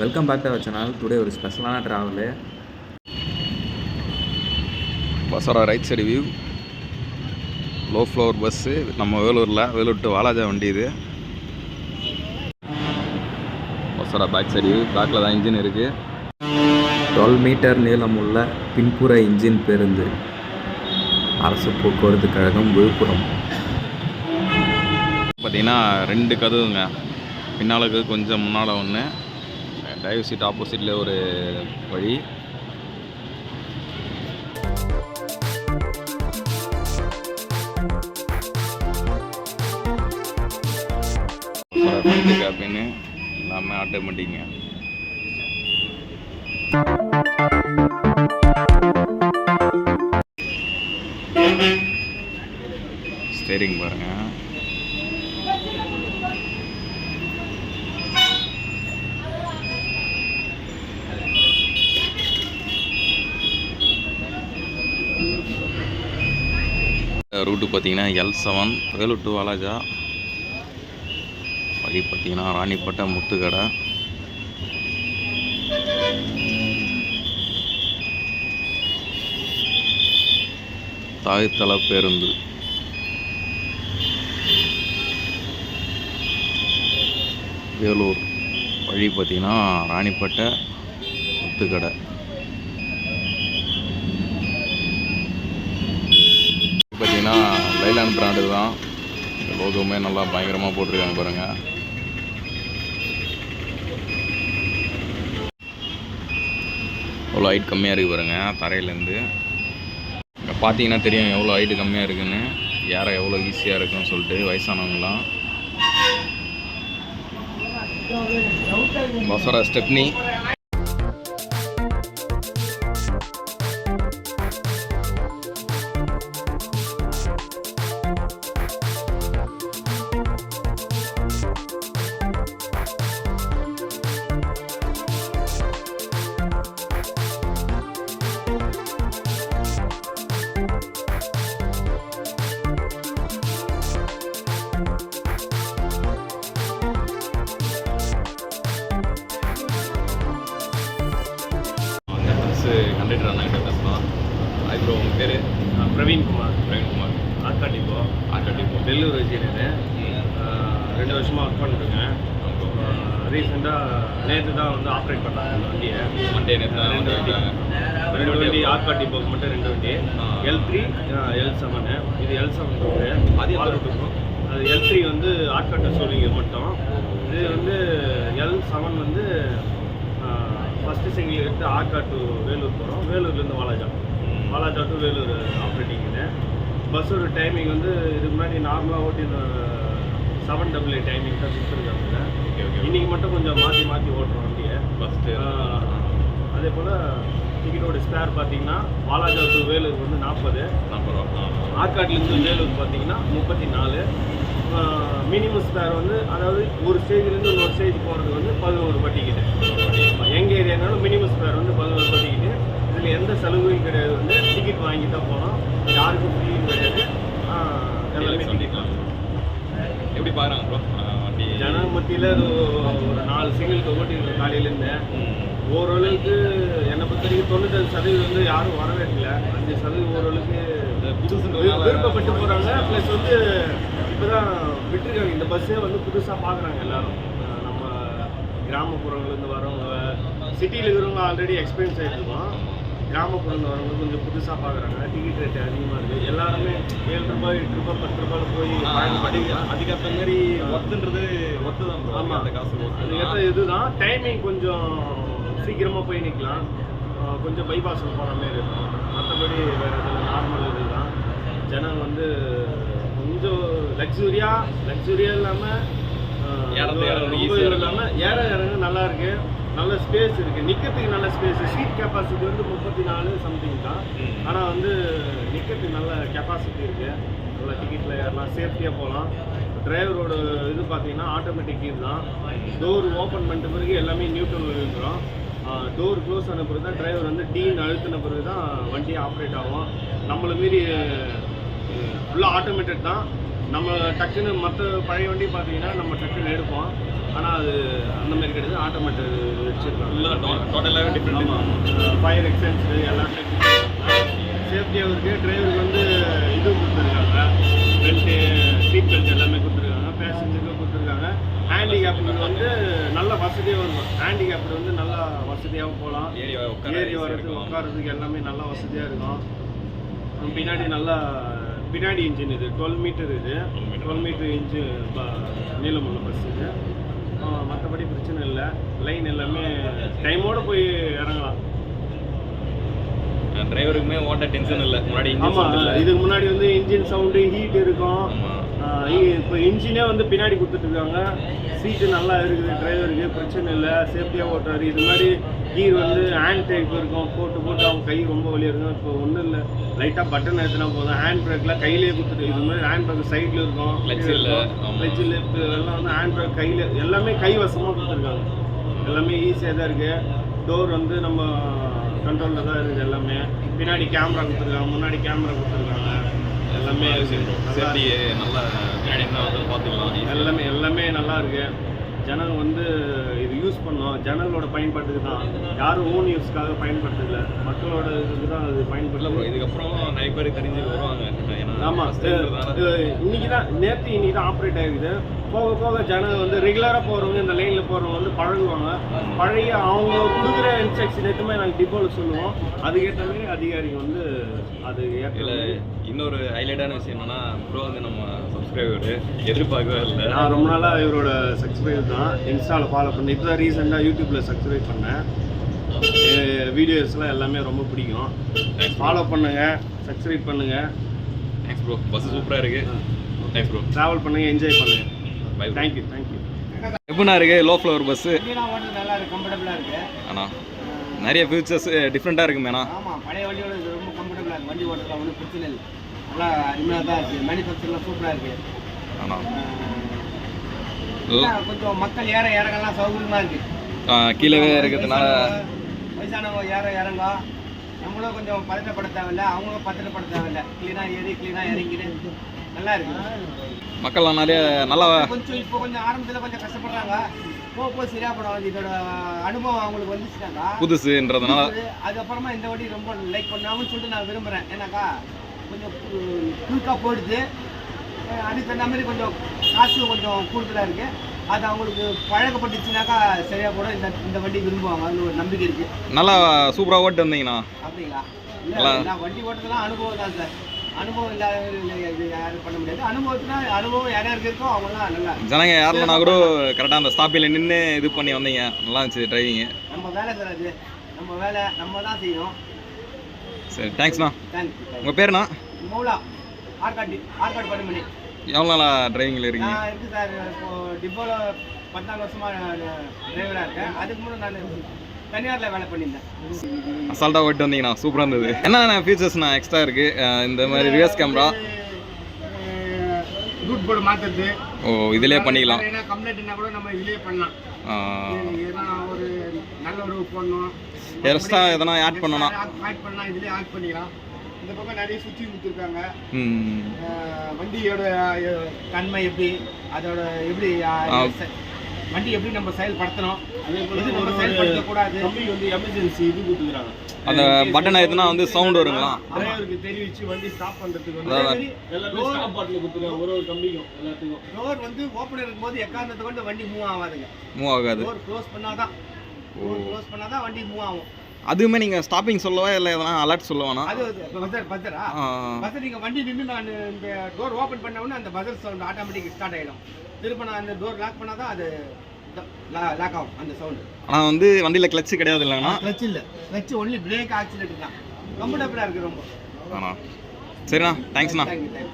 Welcome back to our channel. Today ஒரு ஸ்பெஷலான travel. பஸ்ஸோட right side view, low floor bus. நம்ம Vellore to Walajah வண்டி இது. பஸ்ஸோட பேக் சைடு வியூ, பேக்கில் தான் இன்ஜின் இருக்குது. 12 மீட்டர் நீளமுள்ள பின்புற இன்ஜின் பேருந்து, அரசு போக்குவரத்து கழகம், விழுப்புரம். பார்த்தீங்கன்னா 2 கதவுங்க, பின்னாலுக்கு கொஞ்சம் முன்னால் ஒன்று, டிரைவர் சீட் ஆப்போசிட்டில் ஒரு வழி. ஃப்ரண்ட் கேபின்னு எல்லாமே ஆட்டோமேட்டிங்க. ஸ்டேரிங் பாருங்கள். ரூட்டு பார்த்தீங்கன்னா L7 வேலூர் டு வாலாஜா. வழி பார்த்தீங்கன்னா ராணிப்பேட்டை முத்துக்கடை. தாய்த்தள பேருந்து. வேலூர் வழி பார்த்தீங்கன்னா ராணிப்பேட்டை முத்துக்கடை. பார்த்தீங்கன்னா லைலாண்ட் பிராண்டு தான். இந்த லோகோவுமே நல்லா பயங்கரமாக போட்டிருக்காங்க பாருங்கள். எவ்வளோ ஹைட் கம்மியாக இருக்குது பாருங்கள் தரையிலேருந்து. இங்கே பார்த்தீங்கன்னா தெரியும் எவ்வளோ ஹைட்டு கம்மியாக இருக்குதுன்னு, ஏற எவ்வளோ ஈஸியாக இருக்குன்னு சொல்லிட்டு. வயசானவங்களாம் பஸ்ஸோட ஸ்டெப்னி. கண்டக்டர் அண்ணாக்கிட்ட பேசலாம். அதுக்கு உங்கள் பேர்? பிரவீன் குமார். ஆர்கா டிப்போ வெள்ளூர் இன்ஜினியர். 2 வருஷமாக ஒர்க் பண்ணிட்டுருக்கேன். ரீசெண்டாக நேற்று தான் வந்து ஆப்ரேட் பண்ணாங்க இந்த வண்டியை. மண்டே நேற்று 2 வண்டி ஆர்கா டிப்போக்கு மட்டும் 2 வண்டி. L3 L7. இது L7 அது இருக்கும். அது L3 வந்து ஆர்கா டு சோலிங்க மட்டும். இது வந்து L7 வந்து ஃபஸ்ட்டு சிங்கிள் எடுத்து ஆர்கா டு வேலூர் போகிறோம். வேலூர்லேருந்து வாலாஜா டு வேலூர் ஆப்ரேட்டிங்கு. பஸ்ஸோட டைமிங் வந்து இதுக்கு முன்னாடி நார்மலாக ஓட்டி 7AA டைமிங் தான் கொடுத்துருக்காங்க. இன்றைக்கி மட்டும் கொஞ்சம் மாற்றி ஓட்டுறோம் வண்டியை ஃபஸ்ட்டு. அதே போல் டிக்கெட்டோட ஸ்பேர் பார்த்தீங்கன்னா வாலாஜா டு வேலூர் வந்து 40 ரூபா. ஆர்காட்லேருந்து வேலூர் பார்த்தீங்கன்னா 34. மினிமம் ஸ்பேர் வந்து அதாவது ஒரு ஸ்டேஜ்லேருந்து இன்னொரு ஸ்டேஜ் போகிறது வந்து 11 ரூபா டிக்கெட்டு. எங்கள் ஏரியானாலும் மினிமம் ஸ்பேர் வந்து 11 ரூபா டிக்கெட்டு. இதில் எந்த சலுகையும் கிடையாது. வந்து டிக்கெட் வாங்கி தான் போனோம், யாருக்கும் ஃப்ரீயும் கிடையாது. எல்லாமே டிக்கெட் தான். எப்படி பாருங்க ப்ரோ வண்டி? ஜன மத்தியில் ஒரு 4 சிங்கிள் ஓட்டிருக்க காலையிலேருந்து. ஓரளவுக்கு என்னை பொறுத்த வரைக்கும் 95% வந்து யாரும் வரவேற்கல. 5% ஓரளவுக்கு விருப்பப்பட்டு போகிறாங்க. ப்ளஸ் வந்து இப்போ தான் விட்டுருக்காங்க இந்த பஸ்ஸே வந்து புதுசாக பார்க்குறாங்க எல்லோரும். நம்ம கிராமப்புறங்கள்லேருந்து வரவங்க, சிட்டியில் இருக்கிறவங்க ஆல்ரெடி எக்ஸ்பீரியன்ஸ் ஆகிட்டுருக்கோம். கிராமப்புறங்கள் வரவங்க கொஞ்சம் புதுசாக பார்க்குறாங்க. டிக்கெட் ரேட்டு அதிகமாக இருக்குது. எல்லாருமே 7 ரூபாய் 8 ரூபாய் 10 ரூபாயில் போய் அதுக்கேற்ற மாதிரி ஒர்த்துன்றது ஒர்த்து தான். ஆமாம், அந்த காசு அதுக்கேற்ற இதுதான். டைமிங் கொஞ்சம் சீக்கிரமாக போய் நிற்கலாம். கொஞ்சம் பைபாஸில் போகிற மாதிரி இருக்கும். மற்றபடி வேறு இதில் நார்மல் இது தான். ஜனம் வந்து கொஞ்சம் லக்ஸுரியாக இல்லாமல் ரொம்ப இல்லாமல் ஏற இறங்க நல்லா இருக்குது. நல்ல ஸ்பேஸ் இருக்குது, நிற்கிறதுக்கு நல்ல ஸ்பேஸு. சீட் கெப்பாசிட்டி வந்து 34 சம்திங் தான். ஆனால் வந்து நிற்கிறதுக்கு நல்ல கெப்பாசிட்டி இருக்குது. நல்லா டிக்கெட்டில் ஏறலாம், சேஃப்டியாக போகலாம். டிரைவரோட இது பார்த்தீங்கன்னா ஆட்டோமேட்டிக் இது தான். டோர் ஓப்பன் பண்ணிட்ட பிறகு எல்லாமே நியூட்ரல் இருக்கிறோம். டோர் க்ளோஸ் ஆன பிறகு தான் டிரைவர் வந்து டீன் அழுத்தின பிறகு தான் வண்டி ஆப்ரேட் ஆகும். நம்மளை மீறி ஃபுல்லாக ஆட்டோமேட்டட் தான். நம்ம டக்குன்னு மற்ற பழைய வண்டி பார்த்தீங்கன்னா நம்ம டக்குன்னு எடுப்போம். ஆனால் அது அந்த மாதிரி கிடையாது, ஆட்டோமேட்டிக் வச்சுருக்காங்க. இல்லை டோட்டலாகவே டிஃப்ரெண்ட். ஆமாம், ஃபயர் எக்ஸ்டென்ஷன் எல்லாமே சேஃப்டியாக இருக்குது. டிரைவருக்கு வந்து இது கொடுத்துருக்காங்க, பெல்ட்டு, சீட் பெல்ட் எல்லாமே கொடுத்துருக்காங்க. பேசஞ்சருக்கு கொடுத்துருக்காங்க. ஹேண்டிகேப்டு வந்து நல்ல வசதியாக இருக்கும். ஹேண்டிகேப்டு வந்து நல்லா வசதியாகவும் போகலாம். ஏறி வர்றதுக்கு உட்காரதுக்கு எல்லாமே நல்லா வசதியாக இருக்கும். பின்னாடி நல்லா பின்னாடி இன்ஜின் இது 12 மீட்டர், இது 12 மீட்டர் இன்ஜின் நீளம் உள்ள பஸ் இது. மற்றபடி பிரச்சனை இல்லை. லைன் எல்லாமே டைமோடு போய் இறங்கலாம். டிரைவருக்குமே ஓட்ட டென்ஷன் இல்லை. முன்னாடி ஆமாம், இதுக்கு முன்னாடி வந்து இன்ஜின் சவுண்டு ஹீட் இருக்கும். இப்போ இன்ஜினே வந்து பின்னாடி கொடுத்துட்ருக்காங்க. சீட்டு நல்லா இருக்குது, டிரைவருக்கு பிரச்சனை இல்லை, சேஃப்டியாக ஓட்டுறாரு. இது மாதிரி கீர் வந்து ஹேண்ட் டைப் இருக்கும், போட்டு அவங்க கை ரொம்ப வலியாக இருக்கும். இப்போ ஒன்றும் இல்லை, லைட்டாக பட்டன் எடுத்துனா போதும். ஹேண்ட் பிரேக்லாம் கையிலே கொடுத்துட்டு, இது மாதிரி ஹேண்ட் பிரேக் சைடில் இருக்கும், கிளட்ச் லெஃப்ட் எல்லாம் வந்து ஹேண்ட் பிரேக் கையில் எல்லாமே கைவசமாக கொடுத்துருக்காங்க. எல்லாமே ஈஸியாக தான் இருக்குது. டோர் வந்து நம்ம கண்ட்ரோலில் தான் இருக்குது எல்லாமே. பின்னாடி கேமரா கொடுத்துருக்காங்க, முன்னாடி கேமரா கொடுத்துருக்காங்க. எல்லாமே சேஃப்டி நல்லா பின்னாடி இருந்தால் வந்து பார்த்துக்கலாம். எல்லாமே நல்லா இருக்கு. ஜனங்க வந்து இது யூஸ் பண்ணோம், ஜனங்களோட பயன்பாட்டுக்கு தான். யாரும் ஓன் யூஸ்க்காக பயன்படுத்தல, மக்களோட இதுக்கு தான் அது பயன்படுத்தல. இதுக்கப்புறம் நிறைய பேர் தெரிஞ்சு வருவாங்க. ஆமாம், இன்னைக்கு தான் ஆப்ரேட் ஆகிருக்குது. போக போக ஜனங்க வந்து ரெகுலராக போகிறவங்க, இந்த லைனில் போகிறவங்க வந்து பழகுவாங்க. பழகி அவங்க கொடுக்குற இன்ஸ்ட்ரக்ஷன் எதுவுமே நாங்கள் டிப்போவில் சொல்லுவோம். அதுக்கேற்ற மாதிரி அதிகாரிங்க வந்து அது ஏற்ற. இன்னொரு ஹைலைட்டான விஷயம் என்னன்னா, ப்ரோ வந்து நம்ம சப்ஸ்கிரைபர் எதிர்பார்க்கவே இல்லை. நான் ரொம்ப நாளாக இவரோட சப்ஸ்கிரைபர் தான், இன்ஸ்டாவில் ஃபாலோ பண்ணேன். இப்போ தான் ரீசெண்டாக யூடியூப்பில் சப்ஸ்கிரைப் பண்ணேன். வீடியோஸ்லாம் எல்லாமே ரொம்ப பிடிக்கும். ஃபாலோ பண்ணுங்கள், சப்ஸ்கிரைப் பண்ணுங்கள். Thanks bro. பஸ் சூப்பராக இருக்குது. Thanks bro. ட்ராவல் பண்ணுங்கள், என்ஜாய் பண்ணுங்கள். பை. தேங்க்யூ. எப்படின்னா இருக்குது லோ ஃப்ளோர் பஸ்ஸு? நல்லா இருக்குது, கம்ஃபர்டபுளாக இருக்குது. ஆனால் நிறைய ஃபீச்சர்ஸ் டிஃப்ரெண்ட்டாக இருக்குமேண்ணா. ஆமாம், பழைய வண்டியோட இது ரொம்ப கம்ஃபர்டபுளாக இருக்குது. வண்டி ஓட்டலாம் ஒன்றும் பிரச்சனை இல்லை, நல்லா அருமையாக தான் இருக்குது. மேனுஃபேக்சர்லாம் சூப்பராக இருக்குது. ஆனால் கொஞ்சம் மக்கள் ஏற இறங்கலாம் சௌகரியமாக இருக்குது. கீழே இருக்கிறதுனால வயசானவங்க ஏற இறங்க, நம்மளும் கொஞ்சம் பதட்டப்பட தேவையில்லை, அவங்களும் பதட்டப்பட தேவையில்லை. க்ளீனாக ஏறி க்ளீனாக இறங்கிட்டு நல்லா இருக்குது. மக்கள்லாம் நிறைய நல்லா இப்போ கொஞ்சம் ஆரம்பத்தில் கொஞ்சம் கஷ்டப்படுறாங்க. போக சரியாக படம். இதோட அனுபவம் அவங்களுக்கு வந்துச்சுனாக்கா புதுசுன்றதுனால அதுக்கப்புறமா இந்த வண்டி ரொம்ப லைக் பண்ணாங்கன்னு சொல்லிட்டு நான் விரும்புகிறேன். ஏன்னாக்கா கொஞ்சம் குயிக்காக போயிடுது. அதுக்கு தகுந்த மாதிரி கொஞ்சம் காசு கொஞ்சம் கூடுதலாக இருக்குது. அது அவங்களுக்கு பழக்கப்பட்டுச்சுனாக்கா சரியாக போட இந்த வண்டி விரும்புவாங்க. அது ஒரு நம்பிக்கை இருக்குது. நல்லா சூப்பராக ஓட்டு வந்தீங்கண்ணா. அப்படிங்களா? இல்லை, நான் வண்டி ஓட்டுறதுலாம் அனுபவம் தான் சார். அனுபவம் இல்லாத இது யாரும் பண்ண முடியாது. அனுபவம் யார் இருக்கோ அவங்களாம் நல்லா. ஜனங்க யாருலனா கூட கரெக்டாக அந்த ஸ்டாப்பில் நின்று இது பண்ணி வந்தீங்க. நல்லா இருந்துச்சு டிரைவிங்கு. நம்ம வேலை சார், அது நம்ம வேலை, நம்ம தான் செய்யணும். சரி, தேங்க்ஸ்ண்ணா. தேங்க்யூ. உங்கள் பேருண்ணா? மௌலா. ஆற்காடு படுமணி. எவ்வளோ நாளாக டிரைவிங்கில் இருக்கீங்க? நான் இருக்குது சார், இப்போது டிப்போவில் 14 வருஷமாக டிரைவராக இருக்கேன். அதுக்கு முன்னாடி நான் தனியாரில் வேலை பண்ணியிருந்தேன். அசால்ட்டாக ஓட்டு வந்தீங்கண்ணா, சூப்பராக இருந்தது. என்னென்ன ஃபீச்சர்ஸ்ண்ணா எக்ஸ்ட்ரா இருக்குது? இந்த மாதிரி ரிவர்ஸ் கேமரா, ரூட் போர்டு மாற்றுறது. ஓ, இதிலே பண்ணிக்கலாம். ஏன்னா கம்ப்ளைண்ட்னா கூட நம்ம இதிலே பண்ணலாம். ஏன்னா ஒரு நல்ல ஒரு போடணும், எக்ஸ்ட்ரா எதனா ஆட் பண்ணணும், ஆட் பண்ணலாம், இதிலே ஆட் பண்ணிக்கலாம். இந்த பக்கம் நிறைய சுற்றி கொடுத்துருக்காங்க. வண்டியோட தன்மை எப்படி, அதோட எப்படி வண்டி எப்படி நம்ம செயல்படுத்தணும், எது நம்ம செயல்படுத்தக்கூடாது. வந்து எமர்ஜென்சி இது கொடுத்துருக்காங்க. அந்த பட்டனை எதுனா வந்து சவுண்ட் வருங்களா, டிரைவருக்கு தெரிவிச்சு வண்டி ஸ்டாப் பண்ணுறதுக்கு வந்து எல்லாமே ஸ்டாப் பட்டன் கொடுத்துருக்காங்க. ஒரு கம்பிக்கும் எல்லாத்துக்கும். டோர் வந்து ஓப்பன் இருக்கும்போது எக்காரணத்தை கொண்டு வண்டி மூவ் ஆகாதுங்க. மூவ் ஆகாது. டோர் க்ளோஸ் பண்ணாதான் வண்டி மூவ் ஆகும். அதுவுமே நீங்கள் ஸ்டாப்பிங் சொல்லவா இல்லை எதனா அலர்ட் சொல்லுவானா? அது பஸ்ஸர் நீங்கள் வண்டி நின்று நான் இந்த டோர் ஓப்பன் பண்ண உடனே அந்த பஸ்ஸர் சவுண்ட் ஆட்டோமேட்டிக் ஸ்டார்ட் ஆகிடும். திரும்ப நான் அந்த டோர் லாக் பண்ணால் தான் அது லாக் ஆகும் அந்த சவுண்டு. ஆனால் வந்து வண்டியில் கிளச்சு கிடையாது இல்லைங்கண்ணா? கிளச் இல்லை, கிளச் ஒன்லி பிரேக் ஆக்சிலேட்டர் தான். கம்ஃபர்டபுளாக இருக்குது ரொம்ப. ஆண்ணா, சரிண்ணா, தேங்க்ஸ்ண்ணா. தேங்க்யூ.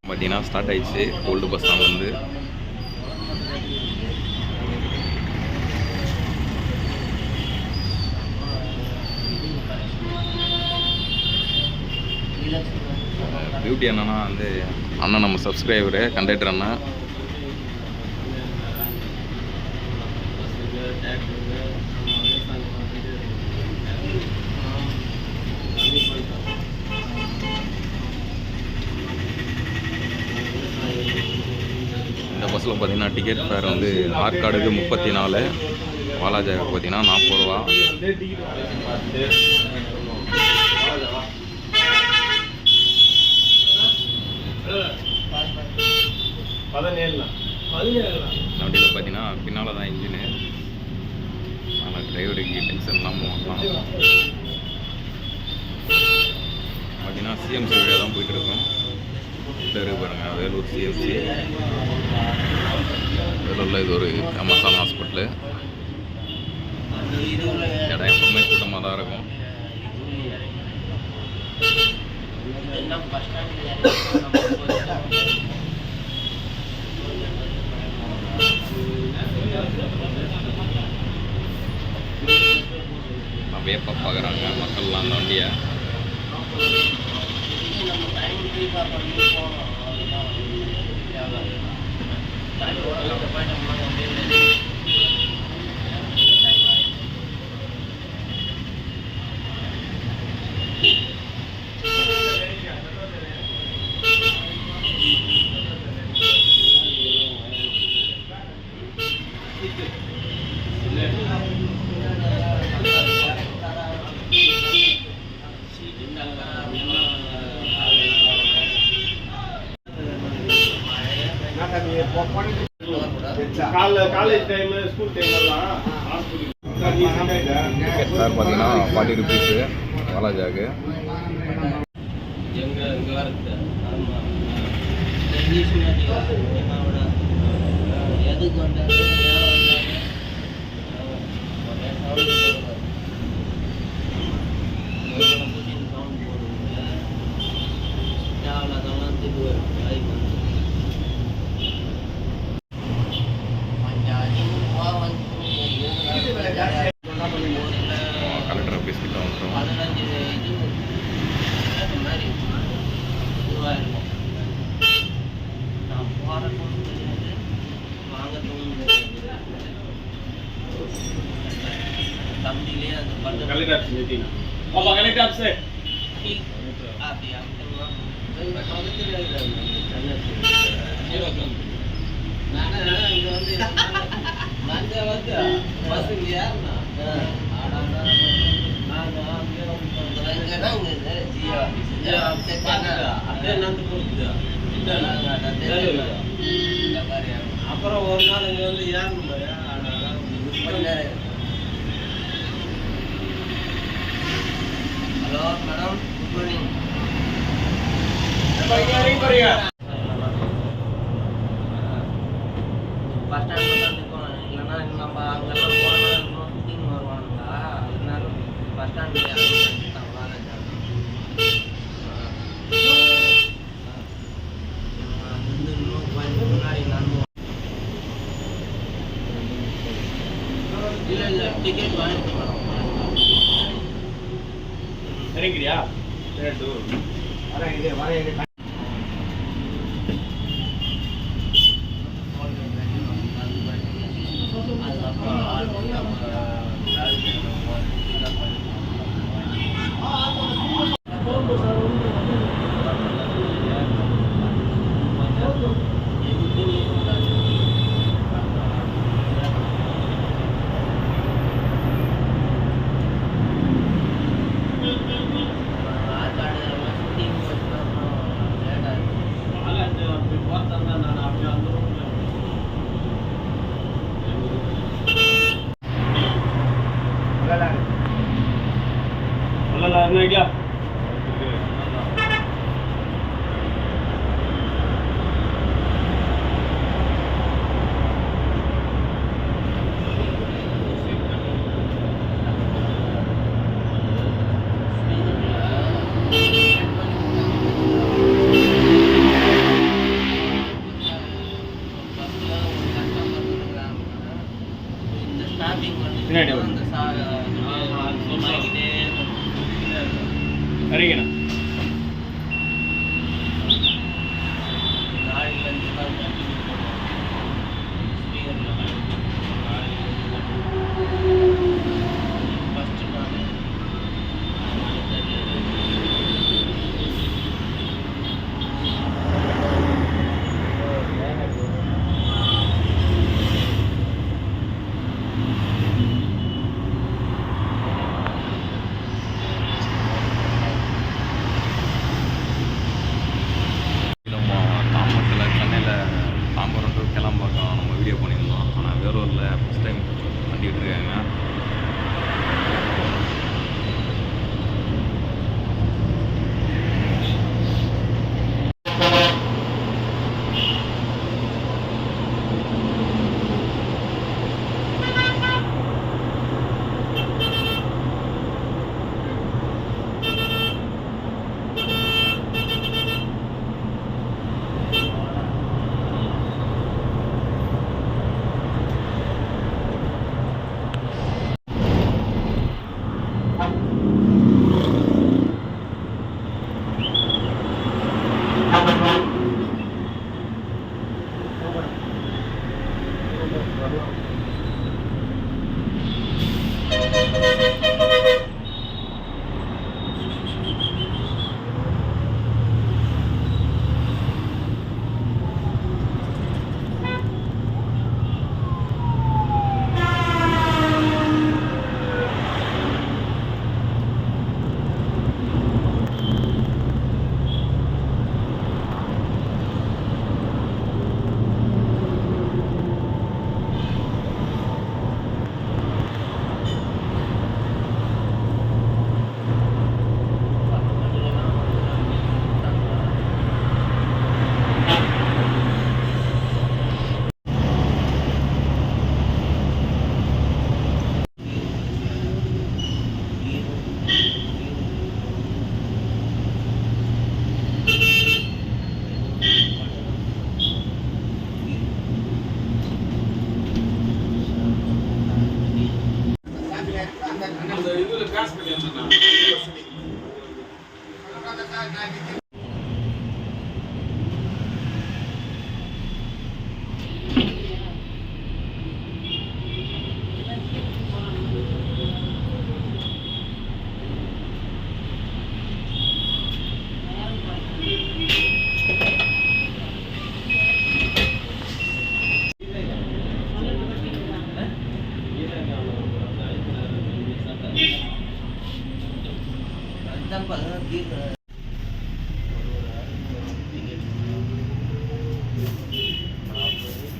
பார்த்தீங்கன்னா ஸ்டார்ட் ஆயிடுச்சு ஓல்டு பஸ் ஸ்டாண்ட்லேருந்து. பியூட்டி என்னன்னா வந்து அண்ணன் நம்ம சப்ஸ்கிரைபரு கண்டக்டர் அண்ணன் இந்த பஸ்ஸில் பார்த்தீங்கன்னா டிக்கெட் ஃபேர் வந்து ஆற்காடுக்கு 34, வாலாஜாவுக்கு பார்த்தீங்கன்னா 40 ரூபா. வண்டியில் பார்த்தீங்கன்னா பின்னால் தான் இன்ஜினு, அதனால் டிரைவருக்கு டென்ஷன் இல்லாமல் வாங்கலாம். பார்த்தீங்கன்னா சிஎம்சி வழியாக தான் போயிட்டுருக்கோம். இருக்கு பாருங்கள், வேலூர் சிஎம்சி. வேலூரில் இது ஒரு ஃபேமஸான ஹாஸ்பிட்டலு. இடம் எப்பவுமே கூட்டமாக தான் இருக்கும். வேப்ப பார்க்குறாங்க மக்கள்லாம் அந்த வண்டியை. காலேஜ் டைம் ஸ்கூல் டைம் எல்லாம் டிக்கெட் ஃபேர் பார்த்தீங்கன்னா 40 ருபீஸு வாலாஜாவுக்கு. கலெக்டர் ஆஃபீஸ் கிட்ட வந்துட்டோம். அப்புறம் ஒரு நாள் இங்க வந்து ஏறணும். Hello madam, good morning. Bus ஸ்டாண்டில் தான் நிற்கணும். இல்லைன்னா நம்ம அங்கெல்லாம் போனால் இன்னும் சுற்றின்னு வருவானுங்களா, அதனால பஸ் ஸ்டாண்டில் அங்கிருந்து இன்னும் கொஞ்சம் முன்னாடி நடந்து. இல்லை டிக்கெட் வாங்கிட்டு மேடம். இறங்கிறியா? வரேன். சரிங்கண்ணா.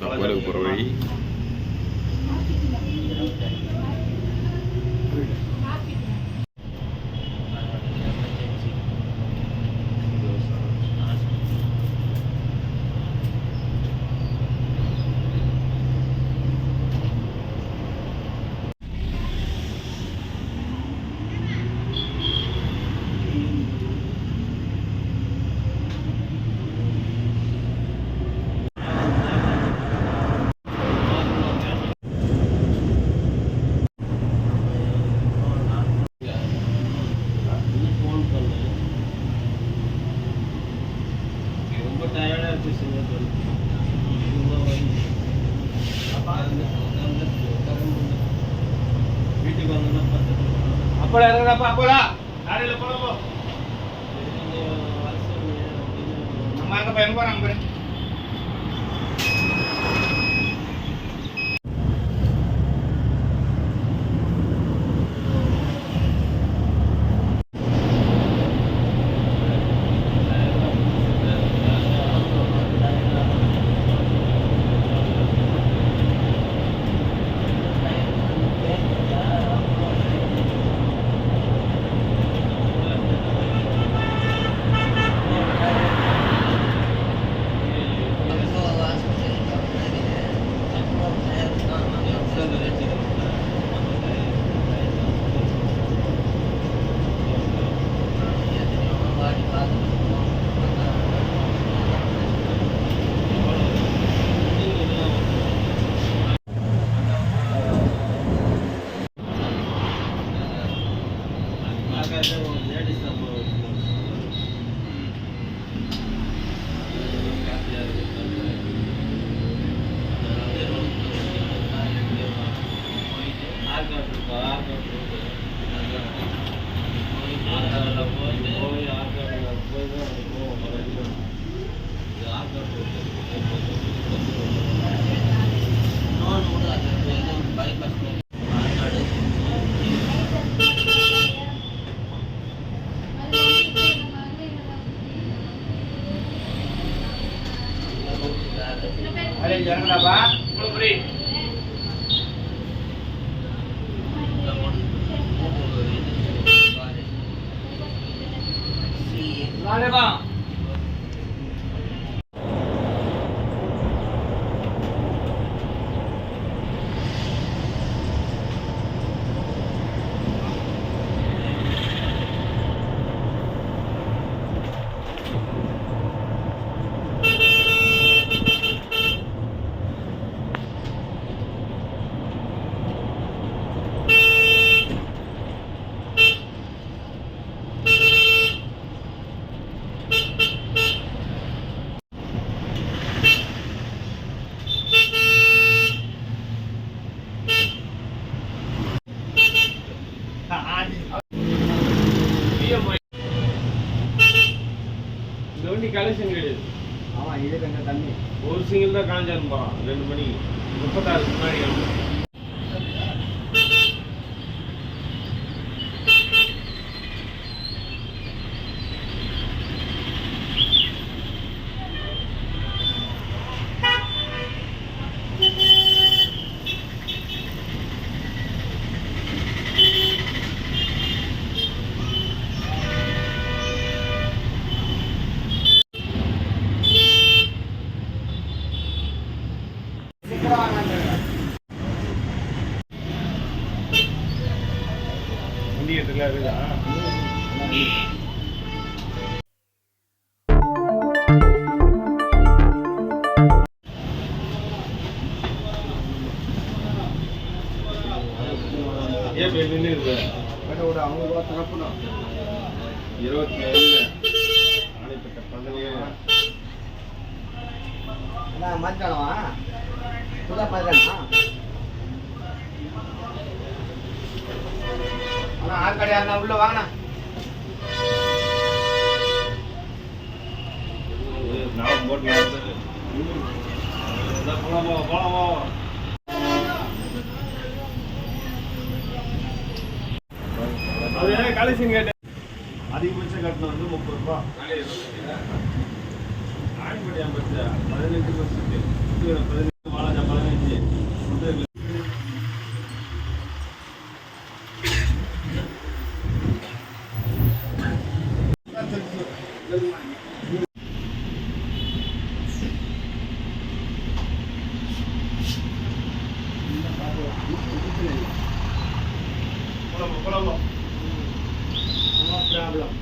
கோயிலுக்கு போகிற வழி. அப்படா இறங்கடாப்பா அப்படா லாரியில் போட போ நம்ம எங்கே போய் எங்கே போகிறாங்க பாரு இறங்கடாப்பா புரி வாடேப்பா கலெக்ஷன் கிடையாது. ஆமாம் இது கொஞ்சம் தண்ணி ஒரு சிங்கிள் தான் காஞ்சான்னு போகிறான் 2 மணிக்கு 36 முன்னாடி வண்டியத்துல இருக்குதா ஏன் நின்று இருக்கு 27 ஆணைப்பட்ட 17 மாத்திட்டானவா புதா பார்த்தானா அண்ணா ஆற்காடியா அண்ணா உள்ள வாங்கண்ணா நான் போட்டு போலாமா அது கலெக்ஷன் கேட்டேன் அதிகபட்ச கட்டணம் வந்து 30 ரூபா ஆணிப்படி 15% 15 வாழை 15 போலாமா ப்ராப்ளம்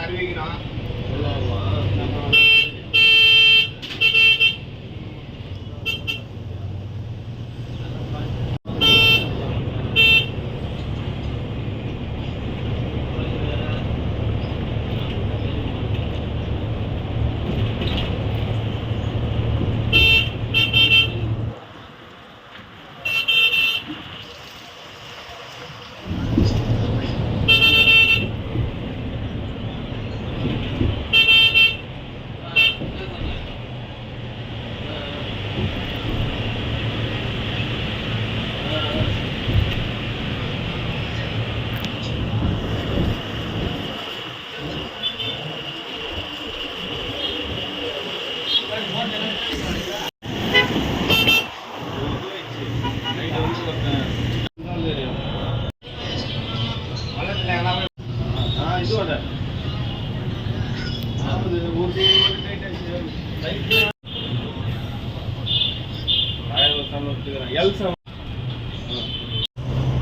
அறிவிக்கிறோம்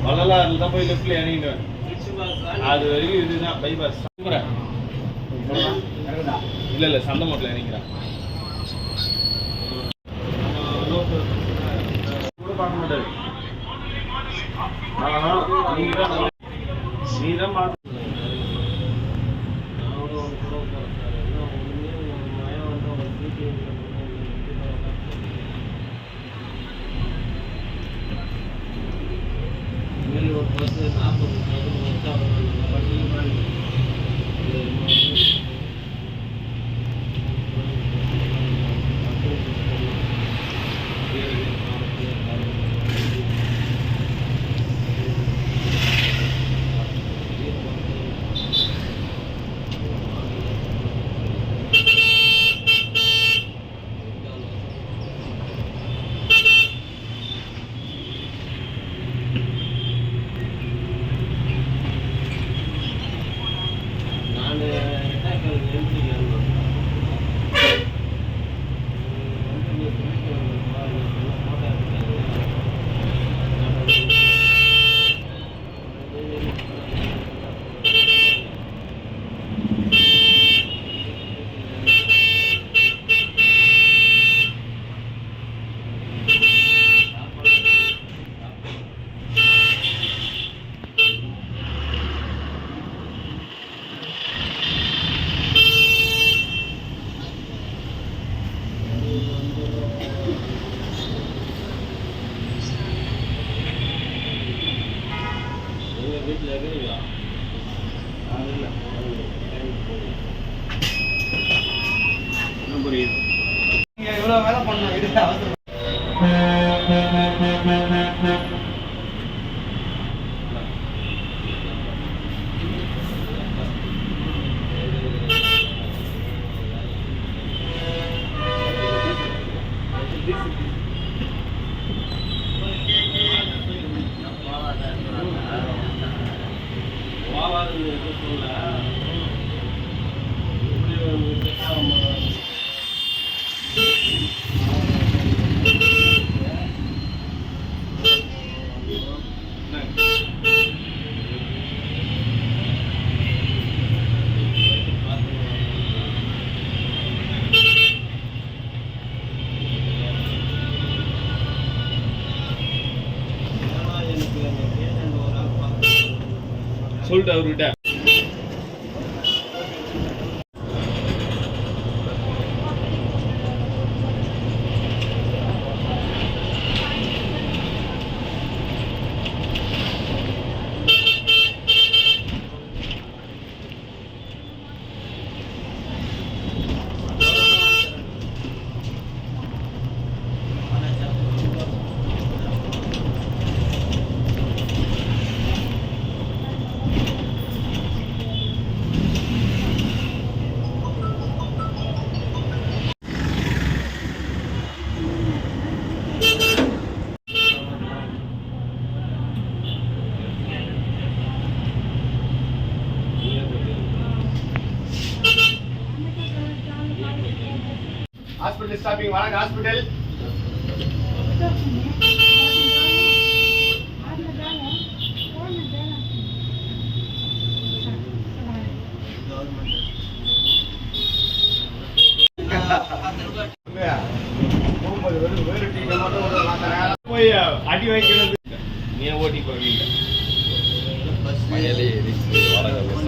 வள்ளலாறுல தான் போய் லெஃப்ட்ல இறங்கிடுவேன் அது வரைக்கும் இதுதான் பைபாஸ் இல்ல சந்தமோட்டில் இறங்கிறேன் கூட பார்க்க மாட்டாரு நீதான் பார்த்து ஒரு பஸ் 40 புரியுது. இவ்வளோ வேலை பண்ணணும் இது அவசரம். டவுட் அவர்கிட்ட. ஹாஸ்பிட்டல் ஸ்டாப்பிங் வணக்கம் ஹாஸ்பிட்டல். போகும்போது வேறு டீச்சர் மட்டும் போய் அடி வைக்கிறது நீ ஓட்டி போவீங்க. ஃபைனலி ரீச் வாடகை பஸ்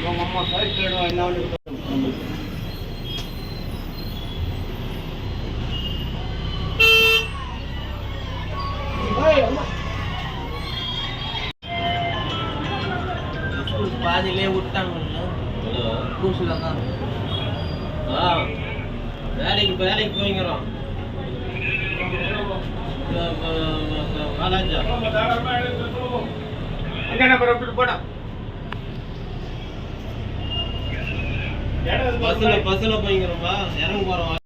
உங்க அம்மா சைக்கிள் என்ன பாதிலே விட்டாங்க வேலைக்கு போய்க்கிறோம். பஸ்ல போய்க்கிறோம்பா இறங்க போறோம்.